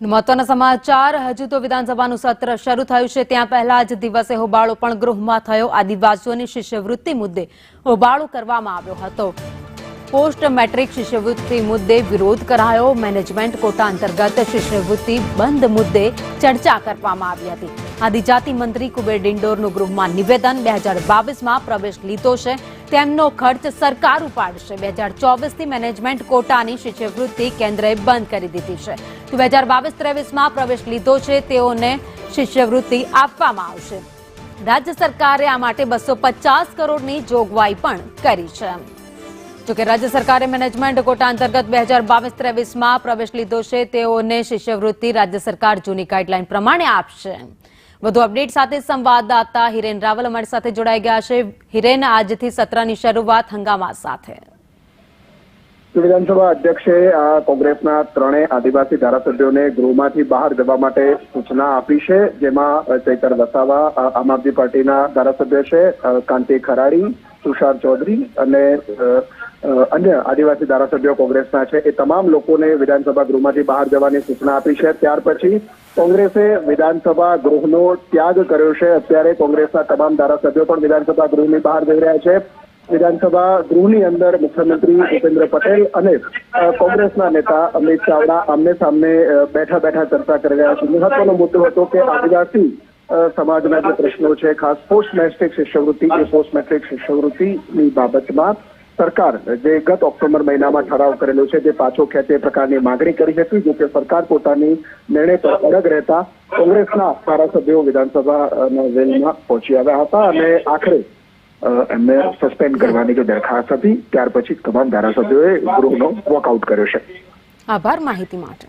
મહત્વના સમાચાર હજુ તો વિધાનસભાનું સત્ર શરૂ થયું છે ત્યાં પહેલા જ દિવસે હોબાળો પણ ગૃહમાં થયો। આદિવાસીઓની શિષ્યવૃત્તિ મુદ્દે હોબાળો કરવામાં આવ્યો હતો। પોસ્ટ મેટ્રિક શિષ્યવૃત્તિ મુદ્દે વિરોધ કરાયો। મેનેજમેન્ટ કોટા અંતર્ગત શિષ્યવૃત્તિ બંધ મુદ્દે ચર્ચા કરવામાં આવી હતી। આદિજાતિ મંત્રી કુબેર ડિંડોરનું ગૃહમાં નિવેદન 2022માં પ્રવેશ લીધો છે તેમનો ખર્ચ સરકાર ઉપાડશે। 2024થી મેનેજમેન્ટ કોટાની શિષ્યવૃત્તિ કેન્દ્રએ બંધ કરી દીધી છે તો 2022-23માં પ્રવેશ લીધો છે તેઓને શિષ્યવૃત્તિ આપવામાં આવશે। રાજ્ય સરકારે આ માટે 250 કરોડની જોગવાઈ પણ કરી છે। જોકે રાજ્ય સરકારે મેનેજમેન્ટ કોટા અંતર્ગત 2022-23માં પ્રવેશ લીધો છે તેઓને શિષ્યવૃત્તિ રાજ્ય સરકાર જૂની ગાઈડલાઈન પ્રમાણે આપશે। વધુ અપડેટ સાથે સંવાદદાતા હિરેન રાવલ અમારી સાથે જોડાઈ ગયા છે। હિરેન, આજથી સત્રની શરૂઆત હંગામા સાથે। વિધાનસભા અધ્યક્ષે કોંગ્રેસના ત્રણેય આદિવાસી ધારાસભ્યોને ગૃહમાંથી બહાર જવા માટે સૂચના આપી છે, જેમાં ચૈતર વસાવા આમ આદમી પાર્ટીના ધારાસભ્ય છે, કાંતિ ખરાડી, તુષાર ચૌધરી અને અન્ય આદિવાસી ધારાસભ્યો કોંગ્રેસના છે એ તમામ લોકોને વિધાનસભા ગૃહમાંથી બહાર જવાની સૂચના આપી છે। ત્યાર પછી કોંગ્રેસે વિધાનસભા ગૃહનો ત્યાગ કર્યો છે। અત્યારે કોંગ્રેસના તમામ ધારાસભ્યો પણ વિધાનસભા ગૃહની બહાર જઈ રહ્યા છે। વિધાનસભા ગૃહની અંદર મુખ્યમંત્રી ભૂપેન્દ્ર પટેલ અને કોંગ્રેસના નેતા અમિત ચાવડા આમને સામને બેઠા ચર્ચા કરી રહ્યા છે। મહત્વનો મુદ્દો હતો કે આદિવાસી સમાજના જે પ્રશ્નો છે, ખાસ પોસ્ટ મેટ્રિક શિષ્યવૃત્તિ એ પોસ્ટ મેટ્રિક શિષ્યવૃત્તિની બાબતમાં સરકાર જે ગત ઓક્ટોબર મહિનામાં ઠરાવ કરેલો છે તે પાછો ખેંચે પ્રકારની માંગણી કરી હતી। જોકે સરકાર પોતાની નિર્ણય પર અડગ રહેતા કોંગ્રેસના ધારાસભ્યો વિધાનસભાના વેલમાં પહોંચી આવ્યા હતા અને આખરે એમને સસ્પેન્ડ કરવાની જો દરખાસ્ત હતી ત્યાર પછી તમામ ધારાસભ્યોએ ગૃહનો વોકઆઉટ કર્યો છે। આભાર માહિતી માટે।